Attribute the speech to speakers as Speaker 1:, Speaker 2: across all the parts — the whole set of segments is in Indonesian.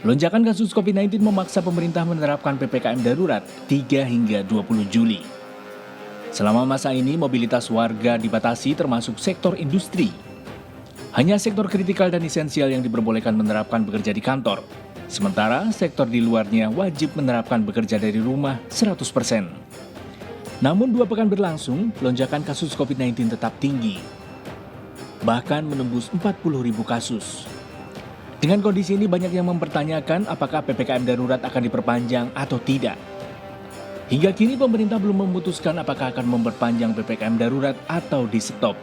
Speaker 1: Lonjakan kasus COVID-19 memaksa pemerintah menerapkan PPKM darurat 3 hingga 20 Juli. Selama masa ini, mobilitas warga dibatasi termasuk sektor industri. Hanya sektor kritikal dan esensial yang diperbolehkan menerapkan bekerja di kantor. Sementara sektor di luarnya wajib menerapkan bekerja dari rumah 100%. Namun 2 pekan berlangsung, lonjakan kasus COVID-19 tetap tinggi. Bahkan menembus 40.000 kasus. Dengan kondisi ini banyak yang mempertanyakan apakah PPKM darurat akan diperpanjang atau tidak. Hingga kini pemerintah belum memutuskan apakah akan memperpanjang PPKM darurat atau di-stop.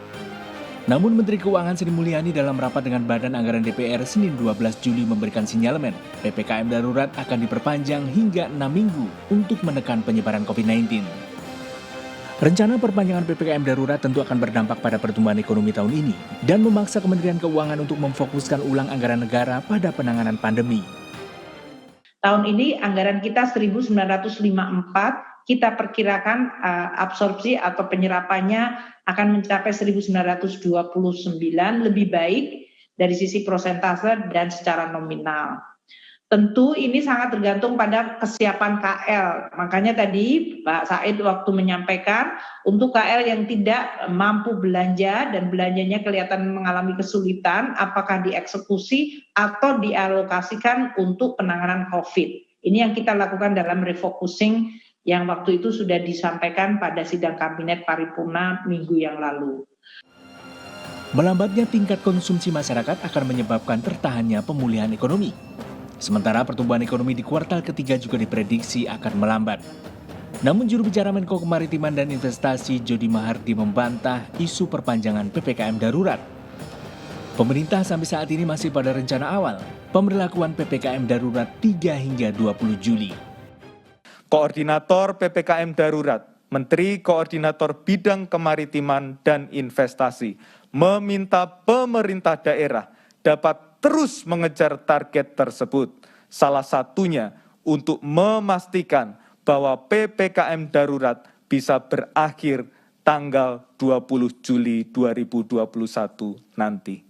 Speaker 1: Namun Menteri Keuangan Sri Mulyani dalam rapat dengan Badan Anggaran DPR Senin 12 Juli memberikan sinyalemen PPKM darurat akan diperpanjang hingga 6 minggu untuk menekan penyebaran COVID-19. Rencana perpanjangan PPKM darurat tentu akan berdampak pada pertumbuhan ekonomi tahun ini dan memaksa Kementerian Keuangan untuk memfokuskan ulang anggaran negara pada penanganan pandemi.
Speaker 2: Tahun ini anggaran kita 1.954, kita perkirakan absorpsi atau penyerapannya akan mencapai 1.929, lebih baik dari sisi prosentase dan secara nominal. Tentu ini sangat tergantung pada kesiapan KL. Makanya tadi Pak Said waktu menyampaikan untuk KL yang tidak mampu belanja dan belanjanya kelihatan mengalami kesulitan, apakah dieksekusi atau dialokasikan untuk penanganan COVID. Ini yang kita lakukan dalam refocusing yang waktu itu sudah disampaikan pada sidang kabinet paripurna minggu yang lalu.
Speaker 1: Melambatnya tingkat konsumsi masyarakat akan menyebabkan tertahannya pemulihan ekonomi. Sementara pertumbuhan ekonomi di kuartal ketiga juga diprediksi akan melambat. Namun juru bicara Menko Kemaritiman dan Investasi Jody Mahardi membantah isu perpanjangan PPKM darurat. Pemerintah sampai saat ini masih pada rencana awal pemberlakuan PPKM darurat 3 hingga 20 Juli.
Speaker 3: Koordinator PPKM darurat, Menteri Koordinator Bidang Kemaritiman dan Investasi, meminta pemerintah daerah dapat terus mengejar target tersebut. Salah satunya untuk memastikan bahwa PPKM darurat bisa berakhir tanggal 20 Juli 2021 nanti.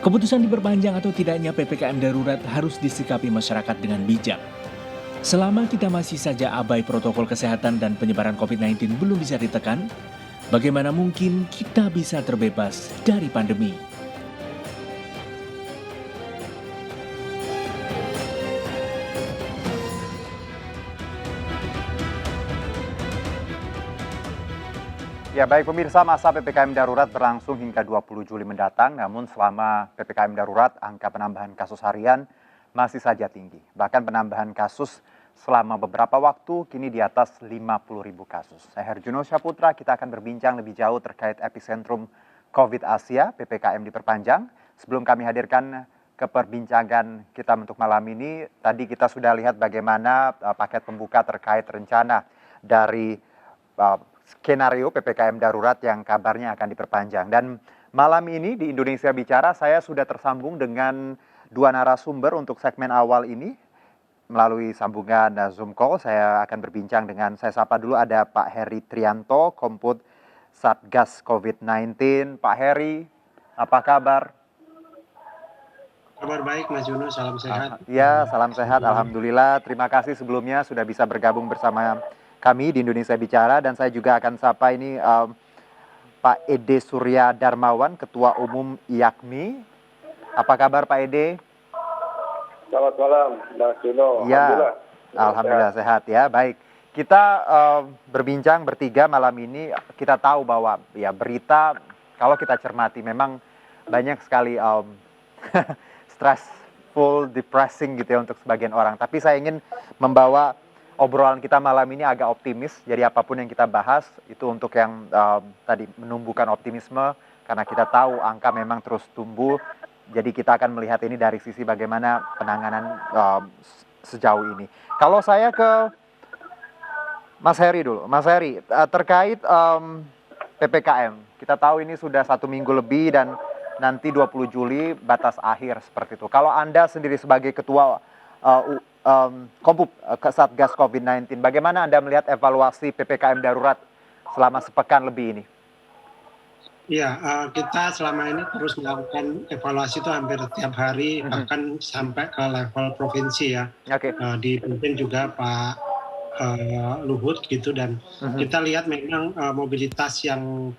Speaker 1: Keputusan diperpanjang atau tidaknya PPKM darurat harus disikapi masyarakat dengan bijak. Selama kita masih saja abai protokol kesehatan dan penyebaran COVID-19 belum bisa ditekan, bagaimana mungkin kita bisa terbebas dari pandemi?
Speaker 4: Ya baik pemirsa, masa PPKM darurat berlangsung hingga 20 Juli mendatang, namun selama PPKM darurat angka penambahan kasus harian masih saja tinggi. Bahkan penambahan kasus selama beberapa waktu kini di atas 50.000 kasus. Saya Herjuno Syaputra, kita akan berbincang lebih jauh terkait epicentrum COVID Asia, PPKM diperpanjang. Sebelum kami hadirkan ke perbincangan kita untuk malam ini, tadi kita sudah lihat bagaimana paket pembuka terkait rencana dari skenario PPKM darurat yang kabarnya akan diperpanjang. Dan malam ini di Indonesia Bicara saya sudah tersambung dengan dua narasumber untuk segmen awal ini. Melalui sambungan Zoom call saya akan berbincang dengan, saya sapa dulu ada Pak Heri Trianto, Komput Satgas COVID-19. Pak Heri, apa kabar?
Speaker 5: Kabar baik Mas Juno, salam sehat.
Speaker 4: Ya, salam sehat, alhamdulillah. Terima kasih sebelumnya sudah bisa bergabung bersama kami di Indonesia Bicara, dan saya juga akan sapa ini Pak Ede Surya Darmawan, Ketua Umum IAKMI. Apa kabar Pak Ede?
Speaker 6: Selamat malam Mas Juno.
Speaker 4: Ya, alhamdulillah sehat ya. Baik, kita berbincang bertiga malam ini. Kita tahu bahwa ya berita kalau kita cermati memang banyak sekali stressful, depressing gitu ya untuk sebagian orang. Tapi saya ingin membawa obrolan kita malam ini agak optimis, jadi apapun yang kita bahas itu untuk yang tadi menumbuhkan optimisme, karena kita tahu angka memang terus tumbuh, jadi kita akan melihat ini dari sisi bagaimana penanganan sejauh ini. Kalau saya ke Mas Heri dulu, Mas Heri, terkait PPKM, kita tahu ini sudah 1 minggu lebih dan nanti 20 Juli batas akhir seperti itu. Kalau Anda sendiri sebagai Ketua Komput Satgas COVID-19, bagaimana Anda melihat evaluasi PPKM darurat selama sepekan lebih ini?
Speaker 5: Iya, kita selama ini terus melakukan evaluasi itu hampir tiap hari, bahkan sampai ke level provinsi ya.
Speaker 4: Oke.
Speaker 5: Dipimpin juga Pak Luhut gitu, dan kita lihat memang mobilitas yang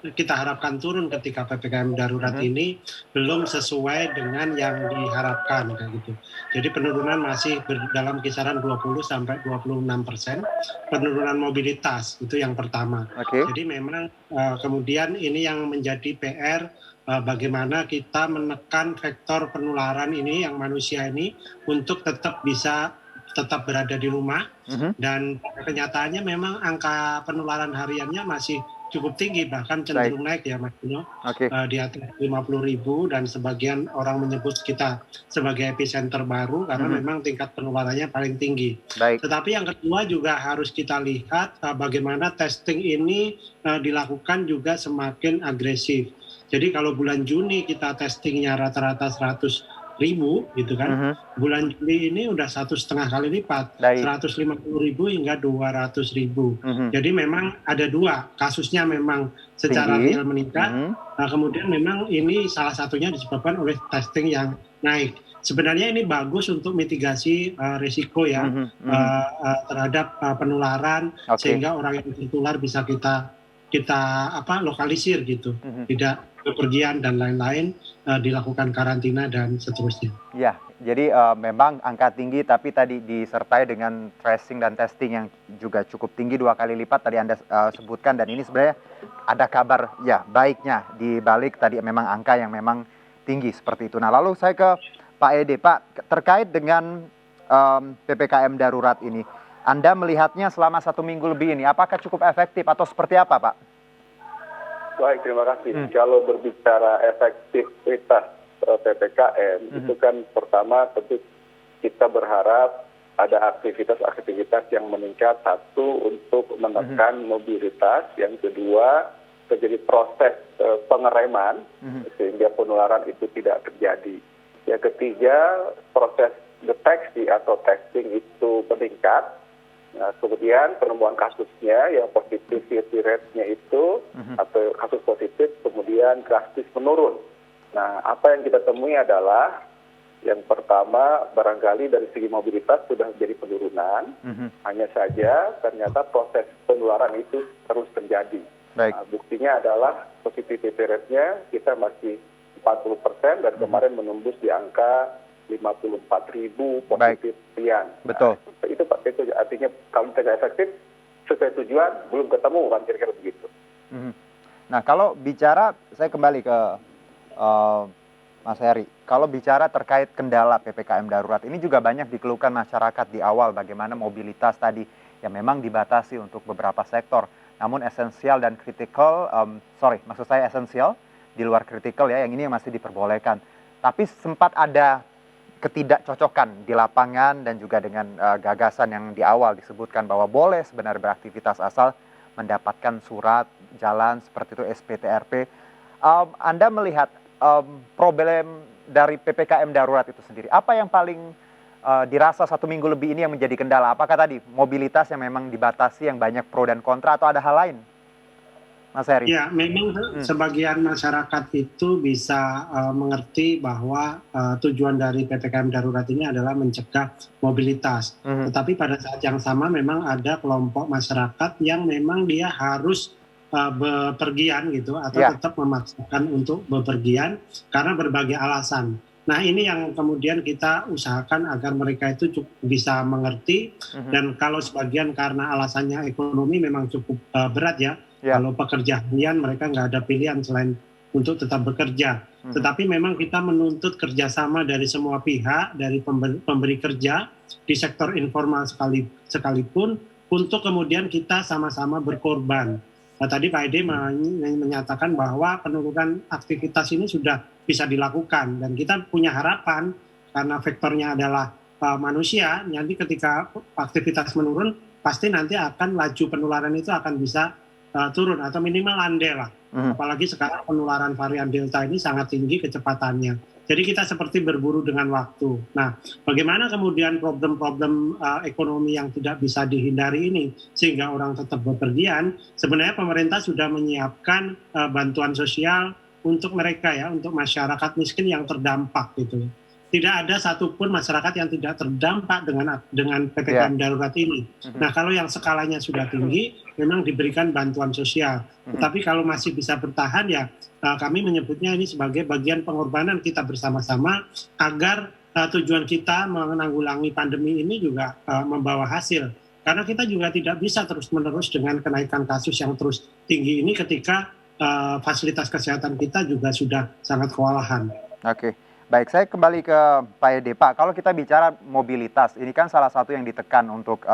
Speaker 5: kita harapkan turun ketika PPKM darurat ini belum sesuai dengan yang diharapkan kayak gitu. Jadi penurunan masih dalam kisaran 20-26% penurunan mobilitas, itu yang pertama.
Speaker 4: Oke.
Speaker 5: Jadi memang kemudian ini yang menjadi PR, bagaimana kita menekan vektor penularan ini yang manusia ini untuk tetap bisa tetap berada di rumah, dan kenyataannya memang angka penularan hariannya masih cukup tinggi, bahkan cenderung naik ya Mas Dino, di atas 50.000, dan sebagian orang menyebut kita sebagai epicenter baru karena memang tingkat penularannya paling tinggi. Tetapi yang kedua juga harus kita lihat bagaimana testing ini dilakukan juga semakin agresif. Jadi kalau bulan Juni kita testingnya rata-rata 100.000 gitu kan, bulan Juli ini udah 1,5 kali lipat, 150.000 hingga 200.000. Jadi memang ada dua, kasusnya memang secara real meningkat. Nah, kemudian memang ini salah satunya disebabkan oleh testing yang naik. Sebenarnya ini bagus untuk mitigasi risiko ya terhadap penularan, sehingga orang yang tertular bisa kita lokalisir gitu, tidak bepergian dan lain-lain, dilakukan karantina dan seterusnya.
Speaker 4: Ya, jadi memang angka tinggi, tapi tadi disertai dengan tracing dan testing yang juga cukup tinggi, 2 kali lipat tadi Anda sebutkan, dan ini sebenarnya ada kabar ya baiknya di balik tadi memang angka yang memang tinggi seperti itu. Nah, lalu saya ke Pak Ede. Pak, terkait dengan PPKM darurat ini, Anda melihatnya selama 1 minggu lebih ini, apakah cukup efektif atau seperti apa, Pak?
Speaker 6: Baik, terima kasih. Kalau berbicara efektivitas PPKM, itu kan pertama tentu kita berharap ada aktivitas-aktivitas yang meningkat, satu untuk menekan mobilitas, yang kedua terjadi proses pengereman sehingga penularan itu tidak terjadi. Yang ketiga, proses deteksi atau testing itu meningkat. Nah, kemudian penemuan kasusnya yang positivity rate-nya itu atau kasus positif kemudian drastis menurun. Nah, apa yang kita temui adalah yang pertama barangkali dari segi mobilitas sudah menjadi penurunan, hanya saja ternyata proses penularan itu terus terjadi. Nah, buktinya adalah positivity rate-nya kita masih 40% dan kemarin menembus di angka 54.000 positif sekian.
Speaker 4: Betul.
Speaker 6: Nah, itu artinya kalau tidak efektif sesuai tujuan belum ketemu kan, kira-kira begitu.
Speaker 4: Nah, kalau bicara, saya kembali ke Mas Heri. Kalau bicara terkait kendala PPKM darurat ini juga banyak dikeluhkan masyarakat di awal, bagaimana mobilitas tadi yang memang dibatasi untuk beberapa sektor. Namun esensial dan kritikal, maksud saya esensial di luar kritikal ya, yang ini yang masih diperbolehkan. Tapi sempat ada ketidakcocokan di lapangan dan juga dengan gagasan yang di awal disebutkan bahwa boleh sebenarnya beraktivitas asal mendapatkan surat jalan seperti itu SPTRP. Anda melihat problem dari PPKM darurat itu sendiri, apa yang paling dirasa 1 minggu lebih ini yang menjadi kendala? Apakah tadi mobilitas yang memang dibatasi, yang banyak pro dan kontra, atau ada hal lain? Mas Heri.
Speaker 5: Ya, memang sebagian masyarakat itu bisa mengerti bahwa tujuan dari PPKM darurat ini adalah mencegah mobilitas. Tetapi pada saat yang sama memang ada kelompok masyarakat yang memang dia harus bepergian gitu, atau tetap memaksakan untuk bepergian karena berbagai alasan. Nah, ini yang kemudian kita usahakan agar mereka itu cukup bisa mengerti, dan kalau sebagian karena alasannya ekonomi memang cukup berat ya. Kalau pekerja harian mereka nggak ada pilihan selain untuk tetap bekerja. Tetapi memang kita menuntut kerjasama dari semua pihak, dari pemberi kerja di sektor informal sekalipun, untuk kemudian kita sama-sama berkorban. Nah, tadi Pak Ede menyatakan bahwa penurunan aktivitas ini sudah bisa dilakukan, dan kita punya harapan karena vektornya adalah manusia. Nanti ketika aktivitas menurun, pasti nanti akan laju penularan itu akan bisa turun atau minimal landai lah. Apalagi sekarang penularan varian Delta ini sangat tinggi kecepatannya. Jadi kita seperti berburu dengan waktu. Nah, bagaimana kemudian problem-problem ekonomi yang tidak bisa dihindari ini sehingga orang tetap bepergian? Sebenarnya pemerintah sudah menyiapkan bantuan sosial untuk mereka ya, untuk masyarakat miskin yang terdampak gitu. Tidak ada satupun masyarakat yang tidak terdampak dengan PPKM darurat ini. Nah, kalau yang skalanya sudah tinggi, memang diberikan bantuan sosial. Tetapi kalau masih bisa bertahan ya, kami menyebutnya ini sebagai bagian pengorbanan kita bersama-sama agar tujuan kita menanggulangi pandemi ini juga membawa hasil. Karena kita juga tidak bisa terus-menerus dengan kenaikan kasus yang terus tinggi ini ketika fasilitas kesehatan kita juga sudah sangat kewalahan.
Speaker 4: Oke. Baik, saya kembali ke Pak Ede. Pak, kalau kita bicara mobilitas, ini kan salah satu yang ditekan untuk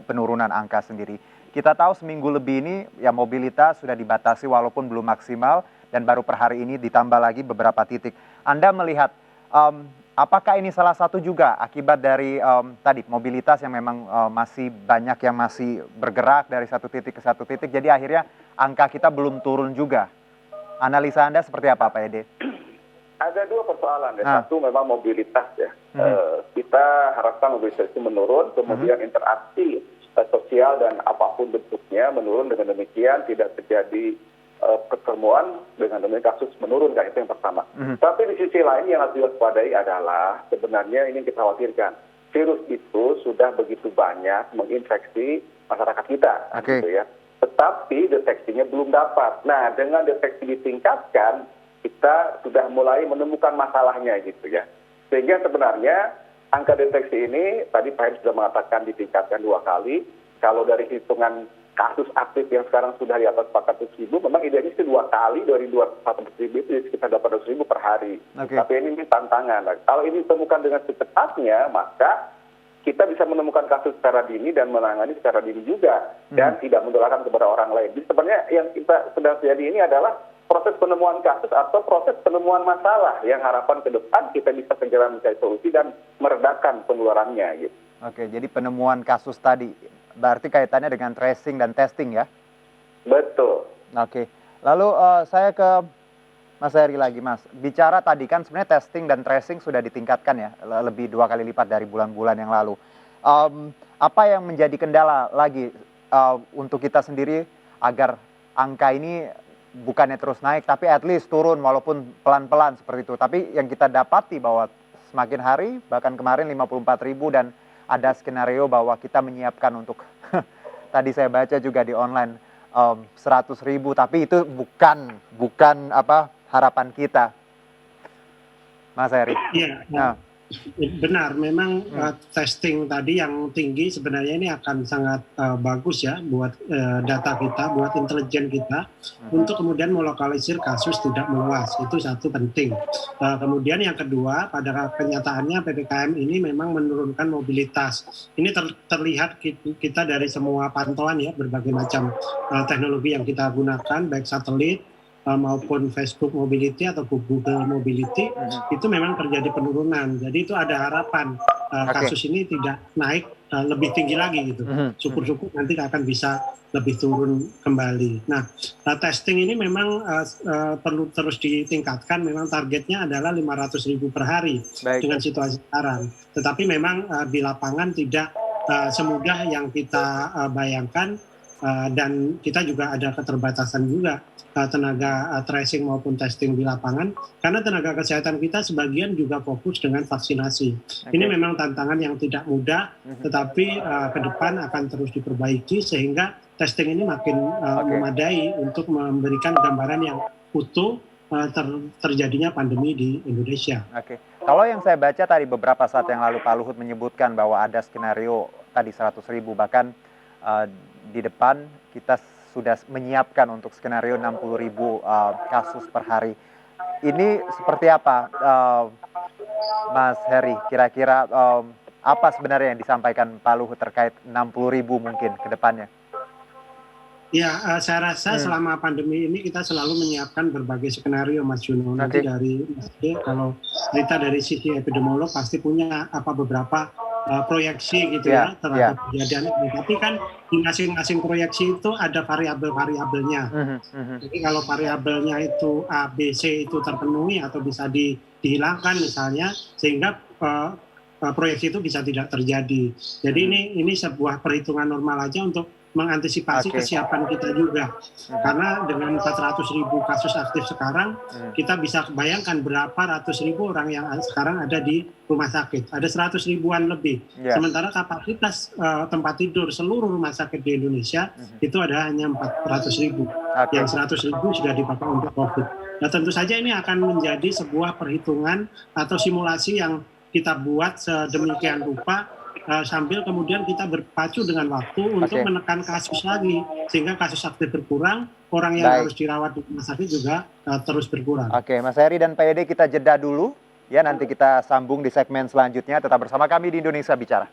Speaker 4: penurunan angka sendiri. Kita tahu seminggu lebih ini ya mobilitas sudah dibatasi walaupun belum maksimal dan baru per hari ini ditambah lagi beberapa titik. Anda melihat apakah ini salah satu juga akibat dari tadi mobilitas yang memang masih banyak yang masih bergerak dari satu titik ke satu titik, jadi akhirnya angka kita belum turun juga. Analisa Anda seperti apa, Pak Ede?
Speaker 6: Ada dua persoalan ya. Satu memang mobilitas ya. Kita harapkan mobilitas itu menurun, kemudian interaksi sosial dan apapun bentuknya menurun, dengan demikian tidak terjadi ketemuan, dengan demikian kasus menurun, kan itu yang pertama. Tapi di sisi lain yang harus diwaspadai adalah sebenarnya ini kita khawatirkan virus itu sudah begitu banyak menginfeksi masyarakat kita, gitu ya. Tetapi deteksinya belum dapat. Nah, dengan deteksi ditingkatkan, kita sudah mulai menemukan masalahnya gitu ya. Sehingga sebenarnya angka deteksi ini tadi Pak Heri sudah mengatakan ditingkatkan 2 kali. Kalau dari hitungan kasus aktif yang sekarang sudah di atas 400.000, memang idealnya itu 2 kali, dari 400.000 itu sekitar 800.000 per hari. Tapi ini tantangan. Nah, kalau ini ditemukan dengan secepatnya, maka kita bisa menemukan kasus secara dini dan menangani secara dini juga, dan tidak menularkan kepada orang lain. Jadi sebenarnya yang kita sedang terjadi ini adalah proses penemuan kasus atau proses penemuan masalah yang harapan ke depan kita bisa segera mencari solusi dan meredakan penularannya gitu. Oke, jadi penemuan kasus tadi berarti kaitannya dengan tracing dan testing ya? Betul. Oke, lalu saya ke Mas Heri lagi, Mas. Bicara tadi kan sebenarnya testing dan tracing sudah ditingkatkan ya, lebih 2 kali lipat dari bulan-bulan yang lalu. Apa yang menjadi kendala lagi untuk kita sendiri agar angka ini bukannya terus naik, tapi at least turun walaupun pelan-pelan seperti itu. Tapi yang kita dapati bahwa semakin hari, bahkan kemarin 54.000 dan ada skenario bahwa kita menyiapkan untuk, tadi saya baca juga di online, 100.000, tapi itu bukan harapan kita. Mas Heri. Iya.
Speaker 5: Benar, memang testing tadi yang tinggi sebenarnya ini akan sangat bagus ya buat data kita, buat intelijen kita untuk kemudian melokalisir kasus tidak meluas. Itu satu penting. Kemudian yang kedua, pada kenyataannya PPKM ini memang menurunkan mobilitas. Ini terlihat kita dari semua pantauan ya, berbagai macam teknologi yang kita gunakan, baik satelit maupun Facebook Mobility atau Google Mobility, itu memang terjadi penurunan. Jadi itu ada harapan kasus ini tidak naik lebih tinggi lagi gitu. Syukur-syukur nanti akan bisa lebih turun kembali. Nah, testing ini memang perlu terus ditingkatkan. Memang targetnya adalah 500.000 per hari. Dengan situasi sekarang. Tetapi memang di lapangan tidak semudah yang kita bayangkan. Dan kita juga ada keterbatasan juga tenaga tracing maupun testing di lapangan, karena tenaga kesehatan kita sebagian juga fokus dengan vaksinasi. Ini memang tantangan yang tidak mudah, tetapi ke depan akan terus diperbaiki sehingga testing ini makin memadai untuk memberikan gambaran yang utuh terjadinya pandemi di Indonesia.
Speaker 4: Kalau yang saya baca tadi beberapa saat yang lalu Pak Luhut menyebutkan bahwa ada skenario tadi 100.000, bahkan di depan kita sudah menyiapkan untuk skenario 60.000 kasus per hari. Ini seperti apa, Mas Heri? Kira-kira apa sebenarnya yang disampaikan Pak Luhut terkait 60.000 mungkin ke depannya?
Speaker 5: Ya, saya rasa selama pandemi ini kita selalu menyiapkan berbagai skenario, Mas Juno. Nanti dari Mas D, kalau cerita dari sisi epidemiolog pasti punya beberapa proyeksi gitu
Speaker 4: Ya,
Speaker 5: ya terhadap kejadian ini. Tapi kan di masing-masing proyeksi itu ada variabel-variabelnya. Jadi kalau variabelnya itu A, B, C itu terpenuhi atau bisa dihilangkan misalnya, sehingga proyeksi itu bisa tidak terjadi. Jadi ini sebuah perhitungan normal aja untuk mengantisipasi kesiapan kita juga. Karena dengan 400.000 kasus aktif sekarang, kita bisa bayangkan berapa ratus ribu orang yang sekarang ada di rumah sakit. Ada 100 ribuan lebih. Sementara kapasitas tempat tidur seluruh rumah sakit di Indonesia itu ada hanya 400.000. Yang 100.000 sudah dipakai untuk COVID. Nah tentu saja ini akan menjadi sebuah perhitungan atau simulasi yang kita buat sedemikian rupa sambil kemudian kita berpacu dengan waktu untuk menekan kasus lagi, sehingga kasus aktif berkurang, orang yang harus dirawat di rumah sakit juga terus berkurang.
Speaker 4: Oke, Mas Heri dan Pak Ede, kita jeda dulu ya, nanti kita sambung di segmen selanjutnya. Tetap bersama kami di Indonesia Bicara.